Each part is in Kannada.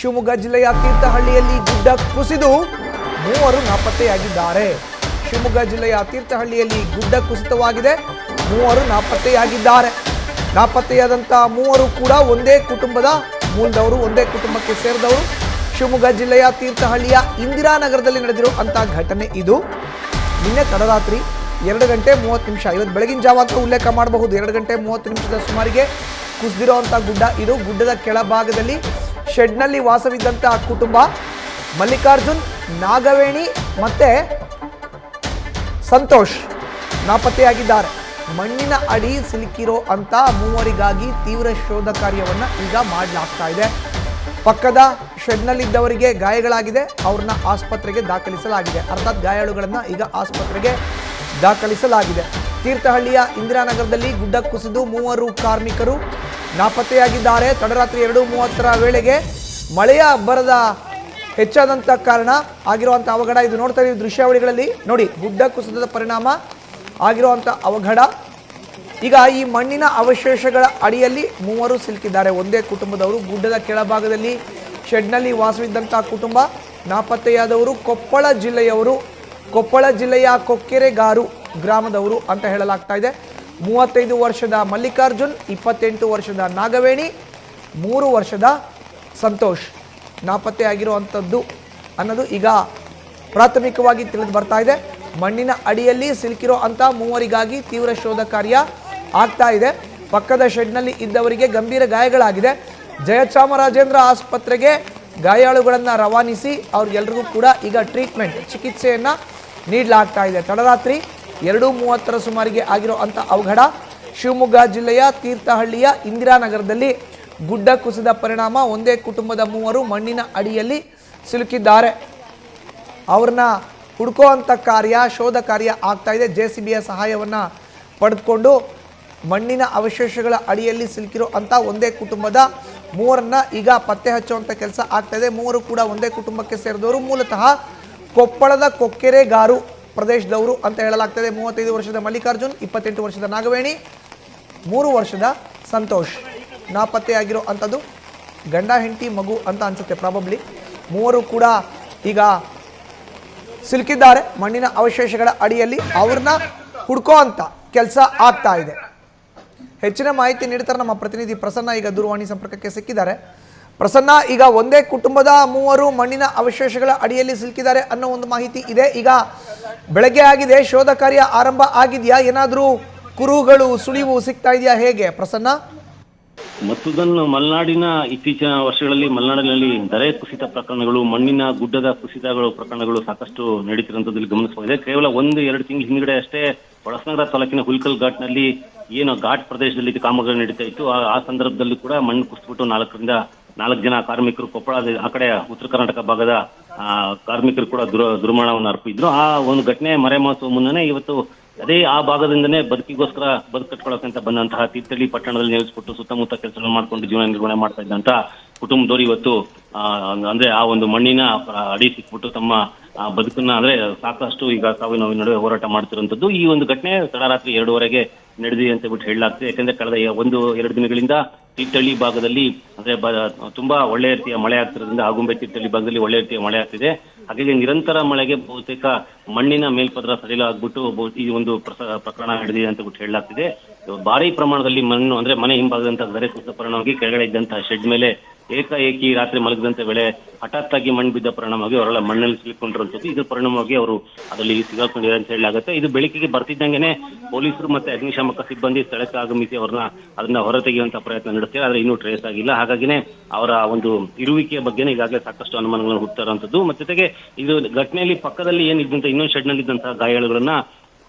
ಶಿವಮೊಗ್ಗ ಜಿಲ್ಲೆಯ ತೀರ್ಥಹಳ್ಳಿಯಲ್ಲಿ ಗುಡ್ಡ ಕುಸಿದು ಮೂವರು ನಾಪತ್ತೆಯಾಗಿದ್ದಾರೆ. ಶಿವಮೊಗ್ಗ ಜಿಲ್ಲೆಯ ತೀರ್ಥಹಳ್ಳಿಯಲ್ಲಿ ಗುಡ್ಡ ಕುಸಿತವಾಗಿದೆ, ಮೂವರು ನಾಪತ್ತೆಯಾಗಿದ್ದಾರೆ. ನಾಪತ್ತೆಯಾದಂಥ ಮೂವರು ಕೂಡ ಒಂದೇ ಕುಟುಂಬದ ಮೂಲದವರು, ಒಂದೇ ಕುಟುಂಬಕ್ಕೆ ಸೇರಿದವರು. ಶಿವಮೊಗ್ಗ ಜಿಲ್ಲೆಯ ತೀರ್ಥಹಳ್ಳಿಯ ಇಂದಿರಾನಗರದಲ್ಲಿ ನಡೆದಿರುವಂಥ ಘಟನೆ ಇದು. ನಿನ್ನೆ ತಡರಾತ್ರಿ 2 ಗಂಟೆ 30 ನಿಮಿಷ, ಇವತ್ತು ಬೆಳಗಿನ ಜಾವ ಅಂತ ಉಲ್ಲೇಖ ಮಾಡಬಹುದು. 2 ಗಂಟೆ 30 ನಿಮಿಷದ ಸುಮಾರಿಗೆ ಕುಸಿದಿರುವಂಥ ಗುಡ್ಡ ಇದು. ಗುಡ್ಡದ ಕೆಳಭಾಗದಲ್ಲಿ ಶೆಡ್ನಲ್ಲಿ ವಾಸವಿದ್ದಂಥ ಕುಟುಂಬ ಮಲ್ಲಿಕಾರ್ಜುನ್, ನಾಗವೇಣಿ ಮತ್ತೆ ಸಂತೋಷ್ ನಾಪತ್ತೆಯಾಗಿದ್ದಾರೆ. ಮಣ್ಣಿನ ಅಡಿ ಸಿಲುಕಿರೋ ಅಂತ ಮೂವರಿಗಾಗಿ ತೀವ್ರ ಶೋಧ ಕಾರ್ಯವನ್ನು ಈಗ ಮಾಡಲಾಗ್ತಾ ಇದೆ. ಪಕ್ಕದ ಶೆಡ್ನಲ್ಲಿದ್ದವರಿಗೆ ಗಾಯಗಳಾಗಿದೆ, ಅವ್ರನ್ನ ಆಸ್ಪತ್ರೆಗೆ ದಾಖಲಿಸಲಾಗಿದೆ. ಅರ್ಥಾತ್ ಗಾಯಾಳುಗಳನ್ನು ಈಗ ಆಸ್ಪತ್ರೆಗೆ ದಾಖಲಿಸಲಾಗಿದೆ. ತೀರ್ಥಹಳ್ಳಿಯ ಇಂದಿರಾನಗರದಲ್ಲಿ ಗುಡ್ಡ ಕುಸಿದು ಮೂವರು ಕಾರ್ಮಿಕರು ನಾಪತ್ತೆಯಾಗಿದ್ದಾರೆ. ತಡರಾತ್ರಿ 2:30 ವೇಳೆಗೆ ಮಳೆಯ ಅಬ್ಬರದ ಹೆಚ್ಚಾದಂಥ ಕಾರಣ ಆಗಿರುವಂಥ ಅವಘಡ ಇದು. ನೋಡ್ತಾ ಇದ್ದೀವಿ ದೃಶ್ಯಾವಳಿಗಳಲ್ಲಿ ನೋಡಿ, ಗುಡ್ಡ ಕುಸಿತದ ಪರಿಣಾಮ ಆಗಿರುವಂಥ ಅವಘಡ. ಈಗ ಈ ಮಣ್ಣಿನ ಅವಶೇಷಗಳ ಅಡಿಯಲ್ಲಿ ಮೂವರು ಸಿಲುಕಿದ್ದಾರೆ, ಒಂದೇ ಕುಟುಂಬದವರು. ಗುಡ್ಡದ ಕೆಳಭಾಗದಲ್ಲಿ ಶೆಡ್ನಲ್ಲಿ ವಾಸವಿದ್ದಂಥ ಕುಟುಂಬ ನಾಪತ್ತೆಯಾದವರು ಕೊಪ್ಪಳ ಜಿಲ್ಲೆಯವರು, ಕೊಪ್ಪಳ ಜಿಲ್ಲೆಯ ಕೊಕ್ಕೆರೆಗಾರು ಗ್ರಾಮದವರು ಅಂತ ಹೇಳಲಾಗ್ತಾ ಇದೆ. 35 ವರ್ಷದ ಮಲ್ಲಿಕಾರ್ಜುನ್, 28 ವರ್ಷದ ನಾಗವೇಣಿ, 3 ವರ್ಷದ ಸಂತೋಷ್ ನಾಪತ್ತೆಯಾಗಿರುವಂಥದ್ದು ಅನ್ನೋದು ಈಗ ಪ್ರಾಥಮಿಕವಾಗಿ ತಿಳಿದು ಬರ್ತಾ ಇದೆ. ಮಣ್ಣಿನ ಅಡಿಯಲ್ಲಿ ಸಿಲುಕಿರೋ ಅಂಥ ಮೂವರಿಗಾಗಿ ತೀವ್ರ ಶೋಧ ಕಾರ್ಯ ಆಗ್ತಾ ಇದೆ. ಪಕ್ಕದ ಶೆಡ್ನಲ್ಲಿ ಇದ್ದವರಿಗೆ ಗಂಭೀರ ಗಾಯಗಳಾಗಿದೆ. ಜಯಚಾಮರಾಜೇಂದ್ರ ಆಸ್ಪತ್ರೆಗೆ ಗಾಯಾಳುಗಳನ್ನು ರವಾನಿಸಿ ಅವ್ರಿಗೆಲ್ರಿಗೂ ಕೂಡ ಈಗ ಟ್ರೀಟ್ಮೆಂಟ್, ಚಿಕಿತ್ಸೆಯನ್ನು ನೀಡಲಾಗ್ತಾ ಇದೆ. ತಡರಾತ್ರಿ 2:30 ಸುಮಾರಿಗೆ ಆಗಿರೋ ಅಂಥ ಅವಘಡ. ಶಿವಮೊಗ್ಗ ಜಿಲ್ಲೆಯ ತೀರ್ಥಹಳ್ಳಿಯ ಇಂದಿರಾನಗರದಲ್ಲಿ ಗುಡ್ಡ ಕುಸಿದ ಪರಿಣಾಮ ಒಂದೇ ಕುಟುಂಬದ ಮೂವರು ಮಣ್ಣಿನ ಅಡಿಯಲ್ಲಿ ಸಿಲುಕಿದ್ದಾರೆ. ಅವ್ರನ್ನ ಹುಡುಕುವಂಥ ಕಾರ್ಯ, ಶೋಧ ಕಾರ್ಯ ಆಗ್ತಾ ಇದೆ. JCBಯ ಸಹಾಯವನ್ನು ಪಡೆದುಕೊಂಡು ಮಣ್ಣಿನ ಅವಶೇಷಗಳ ಅಡಿಯಲ್ಲಿ ಸಿಲುಕಿರೋ ಅಂಥ ಒಂದೇ ಕುಟುಂಬದ ಮೂವರನ್ನ ಈಗ ಪತ್ತೆ ಹಚ್ಚುವಂಥ ಕೆಲಸ ಆಗ್ತಾ ಇದೆ. ಮೂವರು ಕೂಡ ಒಂದೇ ಕುಟುಂಬಕ್ಕೆ ಸೇರಿದವರು, ಮೂಲತಃ ಕೊಪ್ಪಳದ ಕೊಕ್ಕೆರೆಗಾರು ಪ್ರದೇಶದವರು ಅಂತ ಹೇಳಲಾಗ್ತದೆ. 35 ವರ್ಷದ ಮಲ್ಲಿಕಾರ್ಜುನ್, 28 ವರ್ಷದ ನಾಗವೇಣಿ, 3 ವರ್ಷದ ಸಂತೋಷ್ ನಾಪತ್ತೆಯಾಗಿರೋ ಅಂಥದ್ದು. ಗಂಡ ಹೆಂಡತಿ ಮಗು ಅಂತ ಅನಿಸುತ್ತೆ ಪ್ರಾಬಬ್ಲಿ. ಮೂವರು ಕೂಡ ಈಗ ಸಿಲುಕಿದ್ದಾರೆ ಮಣ್ಣಿನ ಅವಶೇಷಗಳ ಅಡಿಯಲ್ಲಿ. ಅವ್ರನ್ನ ಹುಡ್ಕೋ ಅಂತ ಕೆಲಸ ಆಗ್ತಾ ಇದೆ. ಹೆಚ್ಚಿನ ಮಾಹಿತಿ ನೀಡ್ತಾರೆ ನಮ್ಮ ಪ್ರತಿನಿಧಿ ಪ್ರಸನ್ನ. ಈಗ ದೂರವಾಣಿ ಸಂಪರ್ಕಕ್ಕೆ ಸಿಕ್ಕಿದ್ದಾರೆ. ಪ್ರಸನ್ನ, ಈಗ ಒಂದೇ ಕುಟುಂಬದ ಮೂವರು ಮಣ್ಣಿನ ಅವಶೇಷಗಳ ಅಡಿಯಲ್ಲಿ ಸಿಲುಕಿದ್ದಾರೆ ಅನ್ನೋ ಒಂದು ಮಾಹಿತಿ ಇದೆ. ಈಗ ಬೆಳಗ್ಗೆ ಆಗಿದೆ, ಶೋಧ ಕಾರ್ಯ ಆರಂಭ ಆಗಿದೆಯಾ? ಏನಾದರೂ ಕುರುಹುಗಳು, ಸುಳಿವು ಸಿಗ್ತಾ ಇದೆಯಾ? ಹೇಗೆ ಪ್ರಸನ್ನ? ಮತ್ತೊಂದು ಮಲೆನಾಡಿನ ಇತ್ತೀಚಿನ ವರ್ಷಗಳಲ್ಲಿ ಮಲೆನಾಡಿನಲ್ಲಿ ದರೆ ಕುಸಿತ ಪ್ರಕರಣಗಳು, ಮಣ್ಣಿನ ಗುಡ್ಡದ ಕುಸಿತಗಳು ಪ್ರಕರಣಗಳು ಸಾಕಷ್ಟು ನಡೀತಿರುವಂಥದ್ದು ಗಮನಿಸಬಹುದಿದೆ. ಕೇವಲ 1-2 ತಿಂಗಳ ಹಿಂದ್ಗಡೆ ಅಷ್ಟೇ ಹೊಳಸನಗರ ತಾಲೂಕಿನ ಹುಲ್ಕಲ್ ಘಾಟ್ನಲ್ಲಿ ಏನು ಘಾಟ್ ಪ್ರದೇಶದಲ್ಲಿ ಕಾಮಗಾರಿ ನಡೀತಾ ಇತ್ತು. ಆ ಸಂದರ್ಭದಲ್ಲಿ ಕೂಡ ಮಣ್ಣು ಕುಸಿದ್ಬಿಟ್ಟು 4 ಜನ ಕಾರ್ಮಿಕರು, ಕೊಪ್ಪಳದ ಆ ಕಡೆ ಉತ್ತರ ಕರ್ನಾಟಕ ಭಾಗದ ಕಾರ್ಮಿಕರು ಕೂಡ ದುರ್ಮರಣವನ್ನು ಅರ್ಪಿದ್ರು. ಆ ಒಂದು ಘಟನೆ ಮರೆಮಾಚುವ ಮುನ್ನನೇ ಇವತ್ತು ಅದೇ ಆ ಭಾಗದಿಂದನೇ ಬದುಕಿಗೋಸ್ಕರ ಕಟ್ಕೊಳ್ಳೋಕಂತ ಬಂದಂತಹ ತೀರ್ಥಹಳ್ಳಿ ಪಟ್ಟಣದಲ್ಲಿ ನೆಲೆಸ್ಬಿಟ್ಟು ಸುತ್ತಮುತ್ತ ಕೆಲಸ ಮಾಡ್ಕೊಂಡು ಜೀವನ ನಿರ್ವಹಣೆ ಮಾಡ್ತಾ ಇದ್ದಂತ ಕುಟುಂಬದವರು ಇವತ್ತು ಅಂದ್ರೆ ಆ ಒಂದು ಮಣ್ಣಿನ ಅಡಿ ಸಿಕ್ಬಿಟ್ಟು ತಮ್ಮ ಬದುಕನ್ನ ಅಂದ್ರೆ ಸಾಕಷ್ಟು ಈಗ ಸಾವಿನ ನಡುವೆ ಹೋರಾಟ ಮಾಡ್ತಿರುವಂತದ್ದು. ಈ ಒಂದು ಘಟನೆ ತಡರಾತ್ರಿ 2:30ಗೆ ನಡೆದಿದೆ ಅಂತ ಬಿಟ್ಟು ಹೇಳಲಾಗ್ತದೆ. ಯಾಕಂದ್ರೆ ಕಳೆದ 1-2 ದಿನಗಳಿಂದ ತೀರ್ಥಹಳ್ಳಿ ಭಾಗದಲ್ಲಿ ಅಂದ್ರೆ ತುಂಬಾ ಒಳ್ಳೆಯ ರೀತಿಯ ಮಳೆ ಆಗ್ತಿರೋದ್ರಿಂದ, ಆಗುಂಬೆ ತೀರ್ಥಹಳ್ಳಿ ಭಾಗದಲ್ಲಿ ಒಳ್ಳೆಯ ರೀತಿಯ ಮಳೆ ಆಗ್ತಿದೆ. ಹಾಗಾಗಿ ನಿರಂತರ ಮಳೆಗೆ ಬಹುತೇಕ ಮಣ್ಣಿನ ಮೇಲ್ಪದರ ಸಡಿಲಾಗ್ಬಿಟ್ಟು ಈ ಒಂದು ಪ್ರಕರಣ ನಡೆದಿದೆ ಅಂತ ಬಿಟ್ಟು ಹೇಳಲಾಗ್ತಿದೆ. ಭಾರಿ ಪ್ರಮಾಣದಲ್ಲಿ ಮಣ್ಣು ಅಂದ್ರೆ ಮನೆ ಹಿಂಭಾಗದಂತಹ ದರೆ ಕುಸಿದ ಪರಿಣಾಮವಾಗಿ ಕೆಳಗಡೆ ಇದ್ದಂತಹ ಶೆಡ್ ಮೇಲೆ ಏಕಾಏಕಿ ರಾತ್ರಿ ಮಲಗದಂತೆ ವೇಳೆ ಹಠಾತ್ ಆಗಿ ಮಣ್ಣು ಬಿದ್ದ ಪರಿಣಾಮವಾಗಿ ಅವರೆಲ್ಲ ಮಣ್ಣಲ್ಲಿ ಸಿಲುಕೊಂಡಿರುವಂಥದ್ದು. ಇದ್ರ ಪರಿಣಾಮವಾಗಿ ಅವರು ಅದರಲ್ಲಿ ಸಿಗಾಕೊಂಡಿದ್ದಾರೆ ಅಂತ ಹೇಳಲಾಗುತ್ತೆ. ಇದು ಬೆಳಕಿಗೆ ಬರ್ತಿದ್ದಂಗೆನೆ ಪೊಲೀಸರು ಮತ್ತೆ ಅಗ್ನಿಶಾಮಕ ಸಿಬ್ಬಂದಿ ಸ್ಥಳಕ್ಕೆ ಆಗಮಿಸಿ ಅದನ್ನ ಹೊರತೆಗೆಯುವಂತಹ ಪ್ರಯತ್ನ ನಡೆಸ್ತಾರೆ. ಆದ್ರೆ ಇನ್ನೂ ಟ್ರೇಸ್ ಆಗಿಲ್ಲ. ಹಾಗಾಗಿನೇ ಅವರ ಒಂದು ಇರುವಿಕೆಯ ಬಗ್ಗೆ ಈಗಾಗಲೇ ಸಾಕಷ್ಟು ಅನುಮಾನಗಳನ್ನು ಹುಡ್ತಾ ಇರುವಂಥದ್ದು. ಮತ್ತೆ ಜೊತೆಗೆ ಇದು ಘಟನೆಯಲ್ಲಿ ಪಕ್ಕದಲ್ಲಿ ಏನಿದ್ದಂತ ಇನ್ನೊಂದು ಶೆಡ್ ನಲ್ಲಿ ಇದ್ದಂತಹ ಗಾಯಾಳುಗಳನ್ನ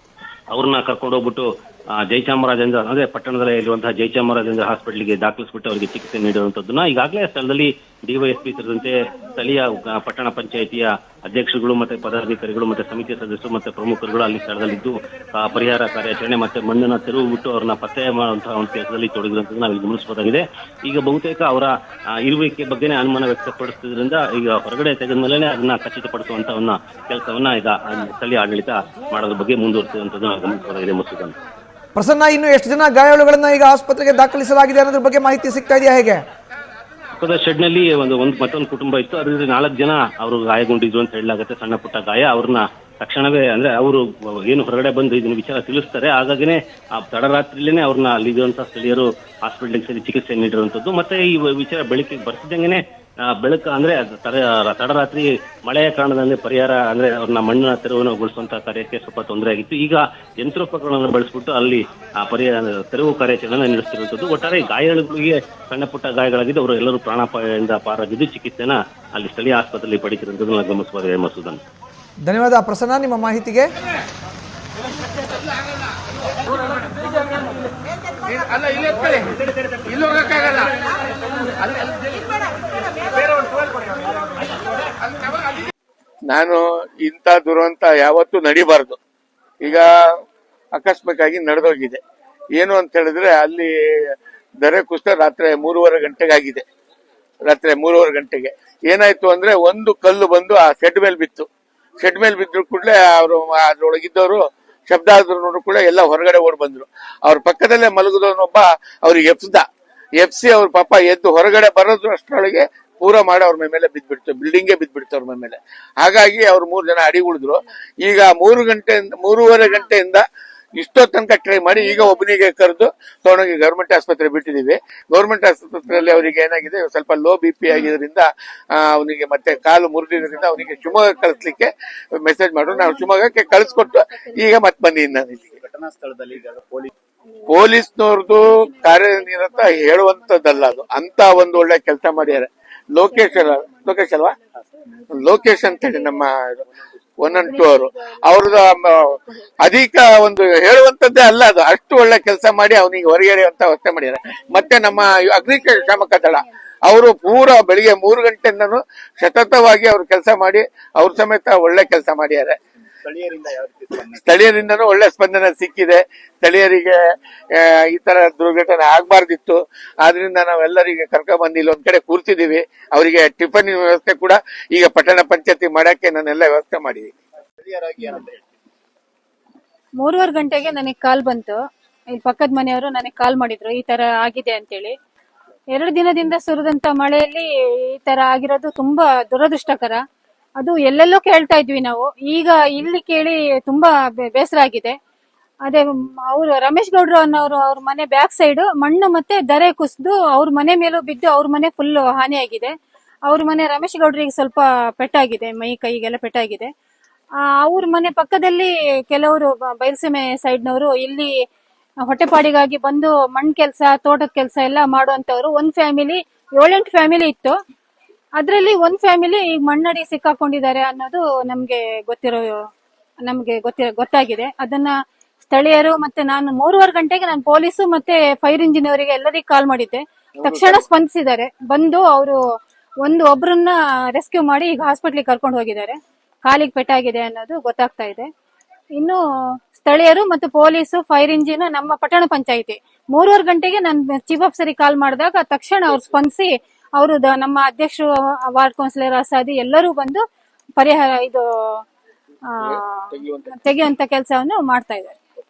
ಅವ್ರನ್ನ ಕರ್ಕೊಂಡು ಹೋಗ್ಬಿಟ್ಟು ಜಯಚಾಮರಾಜೇಂದ್ರ ಅಂದ್ರೆ ಪಟ್ಟಣದಲ್ಲಿ ಇರುವಂತಹ ಜಯಚಾಮರಾಜೇಂದ್ರ ಹಾಸ್ಪಿಟಲ್ಗೆ ದಾಖಲಿಸ್ಬಿಟ್ಟು ಅವರಿಗೆ ಚಿಕಿತ್ಸೆ ನೀಡುವಂಥದ್ದನ್ನ ಈಗಾಗಲೇ ಸ್ಥಳದಲ್ಲಿ ಡಿವೈಎಸ್ಪಿ ಸೇರಿದಂತೆ ಸ್ಥಳೀಯ ಪಟ್ಟಣ ಪಂಚಾಯಿತಿಯ ಅಧ್ಯಕ್ಷರುಗಳು ಮತ್ತೆ ಪದಾಧಿಕಾರಿಗಳು ಮತ್ತೆ ಸಮಿತಿಯ ಸದಸ್ಯರು ಮತ್ತೆ ಪ್ರಮುಖರುಗಳು ಅಲ್ಲಿ ಸ್ಥಳದಲ್ಲಿದ್ದು ಪರಿಹಾರ ಕಾರ್ಯಾಚರಣೆ ಮತ್ತೆ ಮಣ್ಣನ್ನ ತೆರವು ಬಿಟ್ಟು ಅವ್ರನ್ನ ಪತ್ತೆ ಮಾಡುವಂತಹ ಒಂದು ಕೆಲಸದಲ್ಲಿ ತೊಡಗಿರುವಂಥದ್ದು ನಾವು ಗಮನಿಸಬಹುದಾಗಿದೆ. ಈಗ ಬಹುತೇಕ ಅವರ ಇರುವಿಕೆ ಬಗ್ಗೆನೇ ಅನುಮಾನ ವ್ಯಕ್ತಪಡಿಸುವುದರಿಂದ ಈಗ ಹೊರಗಡೆ ತೆಗೆದ ಮೇಲೆ ಅದನ್ನ ಖಚಿತಪಡಿಸುವಂತಹ ಕೆಲಸವನ್ನ ಈಗ ಸ್ಥಳೀಯ ಆಡಳಿತ ಮಾಡೋದ್ರ ಬಗ್ಗೆ ಮುಂದುವರಿಸಿರುವಂಥದ್ದು ನಾವು ಗಮನಿಸಬಹುದಾಗಿದೆ. ಮುಸುಗನ್ ಪ್ರಸನ್ನ, ಇನ್ನು ಎಷ್ಟು ಜನ ಗಾಯಾಳುಗಳನ್ನ ಈಗ ಆಸ್ಪತ್ರೆಗೆ ದಾಖಲಿಸಲಾಗಿದೆ ಅನ್ನೋದ್ರ ಬಗ್ಗೆ ಮಾಹಿತಿ ಸಿಗ್ತಾ ಇದೆಯಾ? ಹೇಗೆ? ಪಕ್ಕದ ಶೆಡ್ ನಲ್ಲಿ ಮತ್ತೊಂದು ಕುಟುಂಬ ಇತ್ತು. ಅದರಲ್ಲಿ 4 ಜನ ಅವರು ಗಾಯಗೊಂಡಿದ್ರು ಅಂತ ಹೇಳಲಾಗುತ್ತೆ, ಸಣ್ಣ ಪುಟ್ಟ ಗಾಯ. ಅವ್ರನ್ನ ತಕ್ಷಣವೇ ಅಂದ್ರೆ ಅವರು ಏನು ಹೊರಗಡೆ ಬಂದು ಇದನ್ನ ವಿಚಾರ ತಿಳಿಸ್ತಾರೆ. ಹಾಗಾಗಿನೇ ಆ ತಡರಾತ್ರಿಲೇನೆ ಅವ್ರನ್ನ ಅಲ್ಲಿರುವಂತಹ ಸ್ಥಳೀಯರು ಹಾಸ್ಪಿಟಲ್ಗೆ ಸೇರಿ ಚಿಕಿತ್ಸೆ ನೀಡಿರುವಂತದ್ದು. ಮತ್ತೆ ಈ ವಿಚಾರ ಬೆಳಕಿಗೆ ಬರ್ತಿದ್ದಂಗೆನೆ ಬೆಳಕು ಅಂದ್ರೆ ತಡರಾತ್ರಿ ಮಳೆಯ ಕಾರಣದಲ್ಲಿ ಪರಿಹಾರ ಅಂದ್ರೆ ಅವ್ರನ್ನ ಮಣ್ಣಿನ ತೆರವುಗೊಳಿಸುವಂತಹ ಕಾರ್ಯಕ್ಕೆ ಸ್ವಲ್ಪ ತೊಂದರೆ ಆಗಿತ್ತು. ಈಗ ಯಂತ್ರೋಪಕರಣವನ್ನು ಬಳಸ್ಬಿಟ್ಟು ಅಲ್ಲಿ ತೆರವು ಕಾರ್ಯಾಚರಣೆ ನಡೆಸ್ತಿರುವಂತದ್ದು. ಒಟ್ಟಾರೆ ಗಾಯಾಳುಗಳಿಗೆ ಸಣ್ಣ ಪುಟ್ಟ ಗಾಯಗಳಾಗಿದ್ದು ಅವರು ಎಲ್ಲರೂ ಪ್ರಾಣಾಪಾಯದಿಂದ ಪಾರಾಗಿದ್ದು ಚಿಕಿತ್ಸೆನ ಅಲ್ಲಿ ಸ್ಥಳೀಯ ಆಸ್ಪತ್ರೆಯಲ್ಲಿ ಪಡಿತಿರುವಂತದ್ದು ಗಮನಿಸಬಹುದು ಮಸೂದನ್. ಧನ್ಯವಾದ ಪ್ರಸನ್ನ ನಿಮ್ಮ ಮಾಹಿತಿಗೆ. ನಾನು ಇಂಥ ದುರಂತ ಯಾವತ್ತೂ ನಡಿಬಾರ್ದು. ಈಗ ಆಕಸ್ಮಿಕವಾಗಿ ನಡೆದೋಗಿದೆ. ಏನು ಅಂತ ಹೇಳಿದ್ರೆ ಅಲ್ಲಿ ದರೆ ಕುಸಿತ ರಾತ್ರಿ 3:30 ಗಂಟೆಗೆ ಆಗಿದೆ. ರಾತ್ರಿ 3:30 ಗಂಟೆಗೆ ಏನಾಯ್ತು ಅಂದ್ರೆ ಒಂದು ಕಲ್ಲು ಬಂದು ಆ ಶೆಡ್ ಮೇಲೆ ಬಿತ್ತು. ಶೆಡ್ ಮೇಲೆ ಬಿದ್ರು ಕೂಡಲೇ ಅವರು ಅದ್ರೊಳಗಿದ್ದವರು ಶಬ್ದ ಆದ್ರು ಕೂಡ ಎಲ್ಲ ಹೊರಗಡೆ ಓಡ್ ಬಂದ್ರು. ಅವ್ರ ಪಕ್ಕದಲ್ಲೇ ಮಲಗಿದವನೊಬ್ಬ ಅವ್ರಿಗೆ ಎಫ್ಸಿ ಅವ್ರ ಪಾಪ ಎದ್ದು ಹೊರಗಡೆ ಬರೋದ್ರ ಅಷ್ಟರೊಳಗೆ ಪೂರ ಮಾಡಿ ಅವ್ರ ಮೇಲೆ ಬಿದ್ದ್ಬಿಡ್ತು, ಬಿಲ್ಡಿಂಗೇ ಬಿದ್ದ್ಬಿಡ್ತು ಅವ್ರ ಮೇಲೆ. ಹಾಗಾಗಿ ಅವ್ರು 3 ಜನ ಅಡಿ ಉಳಿದ್ರು. ಈಗ 3:30 ಗಂಟೆಯಿಂದ ಇಷ್ಟೋ ತನಕ ಟ್ರೈ ಮಾಡಿ ಈಗ ಒಬ್ಬನಿಗೆ ಕರೆದು ತಗೊಂಡೋಗಿ ಗೌರ್ಮೆಂಟ್ ಆಸ್ಪತ್ರೆ ಬಿಟ್ಟಿದೀವಿ. ಗೌರ್ಮೆಂಟ್ ಆಸ್ಪತ್ರೆಯಲ್ಲಿ ಅವರಿಗೆ ಏನಾಗಿದೆ, ಸ್ವಲ್ಪ ಲೋ BP ಆಗಿದ್ರಿಂದ ಅವನಿಗೆ ಮತ್ತೆ ಕಾಲು ಮುರಿದಿದ್ರಿಂದ ಅವನಿಗೆ ಶಿವಮೊಗ್ಗ ಕಳಿಸ್ಲಿಕ್ಕೆ ಮೆಸೇಜ್ ಮಾಡು. ನಾವು ಶಿವಮೊಗ್ಗಕ್ಕೆ ಕಳಿಸ್ಕೊಟ್ಟು ಈಗ ಮತ್ತೆ ಬಂದಿದ್ದೀನಿ ನಾನು ಇಲ್ಲಿಗೆ. ಘಟನಾ ಸ್ಥಳದಲ್ಲಿ ಪೊಲೀಸ್ನವ್ರದ್ದು ಕಾರ್ಯನಿರತ ಹೇಳುವಂತದ್ದಲ್ಲ ಅದು. ಅಂತ ಒಂದು ಒಳ್ಳೆ ಕೆಲಸ ಮಾಡ್ಯಾರೆ. ಲೋಕೇಶ್ ಅಲ್ವಾ, ಲೋಕೇಶ್ ಅಂತ ಹೇಳಿ ನಮ್ಮ 1 and 2 ಅವ್ರದ್ದು ಅಧಿಕ ಒಂದು ಹೇಳುವಂತದ್ದೇ ಅಲ್ಲ ಅದು. ಅಷ್ಟು ಒಳ್ಳೆ ಕೆಲಸ ಮಾಡಿ ಅವನಿಗೆ ಹೊರಗಡೆ ಅಂತ ವ್ಯವಸ್ಥೆ ಮಾಡಿದ್ದಾರೆ. ಮತ್ತೆ ನಮ್ಮ ಅಗ್ನಿಶಾಮಕ ದಳ ಅವರು ಪೂರ ಬೆಳಿಗ್ಗೆ 3 ಗಂಟೆಯಿಂದನೂ ಸತತವಾಗಿ ಅವ್ರು ಕೆಲಸ ಮಾಡಿ ಅವ್ರ ಸಮೇತ ಒಳ್ಳೆ ಕೆಲಸ ಮಾಡಿದ್ದಾರೆ. ಸ್ಥಳೀಯರಿಂದನೂ ಒಳ್ಳೆ ಸ್ಪಂದನೆ ಸಿಕ್ಕಿದೆ. ಸ್ಥಳೀಯರಿಗೆ ಈ ತರ ದುರ್ಘಟನೆ ಆಗ್ಬಾರ್ದಿತ್ತು. ಆದ್ರಿಂದ ನಾವೆಲ್ಲರಿಗೆ ಕರ್ಕೊಂಡ್ ಬಂದು ಇಲ್ಲೊಂದ್ ಕಡೆ ಕೂರ್ತಿದೀವಿ. ಅವರಿಗೆ ಟಿಫನ್ ವ್ಯವಸ್ಥೆ ಕೂಡ ಈಗ ಪಟ್ಟಣ ಪಂಚಾಯತಿ ಮಾಡಕ್ಕೆ ನಾನೆಲ್ಲ ವ್ಯವಸ್ಥೆ ಮಾಡಿದೀನಿ. 3:30 ಗಂಟೆಗೆ ನನಗೆ ಕಾಲ್ ಬಂತು. ಇಲ್ಲಿ ಪಕ್ಕದ ಮನೆಯವರು ನನಗೆ ಕಾಲ್ ಮಾಡಿದ್ರು, ಈ ತರ ಆಗಿದೆ ಅಂತೇಳಿ. 2 ದಿನದಿಂದ ಸುರಿದಂತ ಮಳೆಯಲ್ಲಿ ಈ ತರ ಆಗಿರೋದು ತುಂಬಾ ದುರದೃಷ್ಟಕರ. ಅದು ಎಲ್ಲೆಲ್ಲೋ ಕೇಳ್ತಾ ಇದ್ವಿ ನಾವು, ಈಗ ಇಲ್ಲಿ ಕೇಳಿ ತುಂಬಾ ಬೇಸರ ಆಗಿದೆ. ಅದೇ ಅವರು ರಮೇಶ್ ಗೌಡ್ರು ಅನ್ನೋರು ಅವ್ರ ಮನೆ ಬ್ಯಾಕ್ ಸೈಡ್ ಮಣ್ಣು ಮತ್ತೆ ದರೆ ಕುಸಿದು ಅವ್ರ ಮನೆ ಮೇಲೂ ಬಿದ್ದು ಅವ್ರ ಮನೆ ಫುಲ್ ಹಾನಿಯಾಗಿದೆ. ಅವ್ರ ಮನೆ ರಮೇಶ್ ಗೌಡ್ರಿಗೆ ಸ್ವಲ್ಪ ಪೆಟ್ಟಾಗಿದೆ, ಮೈ ಕೈಗೆಲ್ಲ ಪೆಟ್ಟಾಗಿದೆ. ಅವ್ರ ಮನೆ ಪಕ್ಕದಲ್ಲಿ ಕೆಲವರು ಬಯಲುಸೀಮೆ ಸೈಡ್ನವರು ಇಲ್ಲಿ ಹೊಟ್ಟೆಪಾಡಿಗಾಗಿ ಬಂದು ಮಣ್ಣು ಕೆಲಸ, ತೋಟದ ಕೆಲಸ ಎಲ್ಲ ಮಾಡುವಂತವ್ರು. ಒಂದ್ ಫ್ಯಾಮಿಲಿ 7-8 ಫ್ಯಾಮಿಲಿ ಇತ್ತು. ಅದ್ರಲ್ಲಿ ಒಂದ್ ಫ್ಯಾಮಿಲಿ ಈಗ ಮಣ್ಣಡಿ ಸಿಕ್ಕಾಕೊಂಡಿದ್ದಾರೆ ಅನ್ನೋದು ನಮ್ಗೆ ಗೊತ್ತಾಗಿದೆ. ಅದನ್ನ ಸ್ಥಳೀಯರು ಮತ್ತೆ ನಾನು 3:30 ಗಂಟೆಗೆ ನಾನು ಪೊಲೀಸು ಮತ್ತೆ ಫೈರ್ ಇಂಜಿನ್ ಅವರಿಗೆ ಎಲ್ಲರಿಗೂ ಕಾಲ್ ಮಾಡಿದ್ದೆ. ತಕ್ಷಣ ಸ್ಪಂದಿಸಿದ್ದಾರೆ. ಬಂದು ಅವರು ಒಬ್ರನ್ನ ರೆಸ್ಕ್ಯೂ ಮಾಡಿ ಈಗ ಹಾಸ್ಪಿಟ್ಲಿಗೆ ಕರ್ಕೊಂಡು ಹೋಗಿದ್ದಾರೆ. ಕಾಲಿಗೆ ಪೆಟ್ಟಾಗಿದೆ ಅನ್ನೋದು ಗೊತ್ತಾಗ್ತಾ ಇದೆ. ಇನ್ನು ಸ್ಥಳೀಯರು ಮತ್ತು ಪೊಲೀಸು, ಫೈರ್ ಇಂಜಿನ್, ನಮ್ಮ ಪಟ್ಟಣ ಪಂಚಾಯಿತಿ 3:30 ಗಂಟೆಗೆ ನಾನು ಚೀಫ್ ಆಫೀಸರಿಗೆ ಕಾಲ್ ಮಾಡಿದಾಗ ತಕ್ಷಣ ಅವ್ರು ಸ್ಪಂದಿಸಿ ಅವರು ನಮ್ಮ ಅಧ್ಯಕ್ಷರು, ವಾರ್ಡ್ ಕೌನ್ಸಿಲರ್ ಅಸಾದಿ ಎಲ್ಲರೂ ಬಂದು ಪರಿಹಾರ ತೆಗೆಯುವಂತ ಕೆಲಸವನ್ನು ಮಾಡ್ತಾ ಇದ್ದಾರೆ.